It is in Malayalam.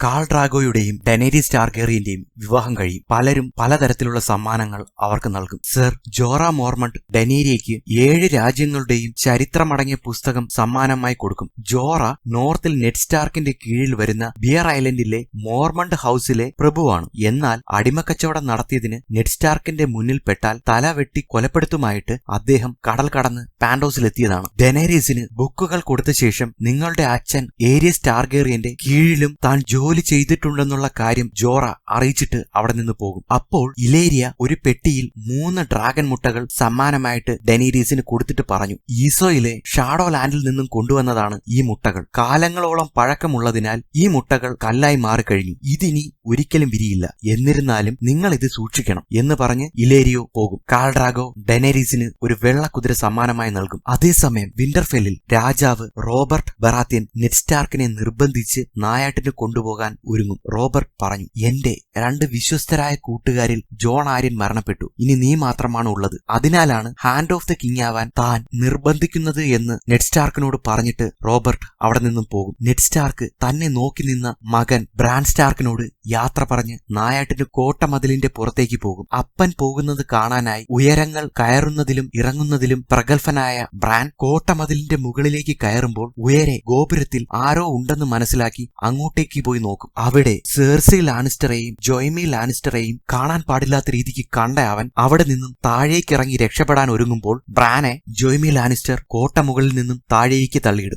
കാൾ ഡ്രാഗോയുടെയും ഡെനേരീസ് ടാർഗേറിയന്റെയും വിവാഹം കഴിയും. പലരും പലതരത്തിലുള്ള സമ്മാനങ്ങൾ അവർക്ക് നൽകും. സർ ജോറ മോർമണ്ട് ഡെനേരിയയ്ക്ക് 7 രാജ്യങ്ങളുടെയും ചരിത്രമടങ്ങിയ പുസ്തകം സമ്മാനമായി കൊടുക്കും. ജോറ നോർത്തിൽ നെഡ് സ്റ്റാർക്കിന്റെ കീഴിൽ വരുന്ന ബിയർ ഐലൻഡിലെ മോർമണ്ട് ഹൌസിലെ പ്രഭുവാണ്. എന്നാൽ അടിമക്കച്ചവടം നടത്തിയതിന് നെഡ് സ്റ്റാർക്കിന്റെ മുന്നിൽ പെട്ടാൽ തല വെട്ടി കൊലപ്പെടുത്തുമായിട്ട് അദ്ദേഹം കടൽ കടന്ന് പാൻഡോസിലെത്തിയതാണ്. ഡെനേരീസിന് ബുക്കുകൾ കൊടുത്ത ശേഷം നിങ്ങളുടെ അച്ഛൻ ഏരിയസ് ടാർഗേറിയന്റെ കീഴിലും താൻ ജോലി ചെയ്തിട്ടുണ്ടെന്നുള്ള കാര്യം ജോറ അറിയിച്ചിട്ട് അവിടെ നിന്ന് പോകും. അപ്പോൾ ഇലേരിയ ഒരു പെട്ടിയിൽ 3 ഡ്രാഗൺ മുട്ടകൾ സമ്മാനമായിട്ട് ഡെനേരീസിന് കൊടുത്തിട്ട് പറഞ്ഞു, ഈസോയിലെ ഷാഡോ ലാൻഡിൽ നിന്നും കൊണ്ടുവന്നതാണ് ഈ മുട്ടകൾ. കാലങ്ങളോളം പഴക്കമുള്ളതിനാൽ ഈ മുട്ടകൾ കല്ലായി മാറിക്കഴിഞ്ഞു. ഇതിനി ഒരിക്കലും വിരിയില്ല. എന്നിരുന്നാലും നിങ്ങൾ ഇത് സൂക്ഷിക്കണം എന്ന് പറഞ്ഞ് ഇലേരിയോ പോകും. കാൾ ഡ്രാഗോ ഡെനേരീസിന് ഒരു വെള്ളക്കുതിര സമ്മാനമായി നൽകും. അതേസമയം വിന്റർഫെല്ലിൽ രാജാവ് റോബർട്ട് ബറാത്യൻ നെഡ് സ്റ്റാർക്കിനെ നിർബന്ധിച്ച് നായാട്ടിന് കൊണ്ടുപോകാൻ ഒരുങ്ങും. റോബർട്ട് പറഞ്ഞു, എന്റെ 2 വിശ്വസ്തരായ കൂട്ടുകാരിൽ ജോൺ ആര്യൻ മരണപ്പെട്ടു. ഇനി നീ മാത്രമാണ് ഉള്ളത്. അതിനാലാണ് ഹാൻഡ് ഓഫ് ദ കിങ് ആവാൻ താൻ നിർബന്ധിക്കുന്നത് എന്ന് നെഡ് സ്റ്റാർക്കിനോട് പറഞ്ഞിട്ട് റോബർട്ട് അവിടെ നിന്നും പോകും. നെഡ് സ്റ്റാർക്ക് തന്നെ നോക്കി നിന്ന മകൻ ബ്രാൻ സ്റ്റാർക്കിനോട് യാത്ര പറഞ്ഞ് നായാട്ടിന് കോട്ടമതിലിന്റെ പുറത്തേക്ക് പോകും. അപ്പൻ പോകുന്നത് കാണാനായി ഉയരങ്ങൾ കയറുന്നതിലും ഇറങ്ങുന്നതിലും പ്രഗത്ഭനായ ബ്രാൻ കോട്ടമതിലിന്റെ മുകളിലേക്ക് കയറുമ്പോൾ ഉയരെ ഗോപുരത്തിൽ ആരോ ഉണ്ടെന്ന് മനസ്സിലാക്കി അങ്ങോട്ടേക്ക് പോയി നോക്കും. അവിടെ സെർസി ലാനിസ്റ്ററെയും ജോയ്മി ലാനിസ്റ്ററെയും കാണാൻ പാടില്ലാത്ത രീതിക്ക് കണ്ട അവൻ അവിടെ നിന്നും താഴേക്കിറങ്ങി രക്ഷപ്പെടാൻ ഒരുങ്ങുമ്പോൾ ബ്രാനെ ജോയ്മി ലാനിസ്റ്റർ കോട്ട മുകളിൽ നിന്നും താഴേക്ക് തള്ളിയിടും.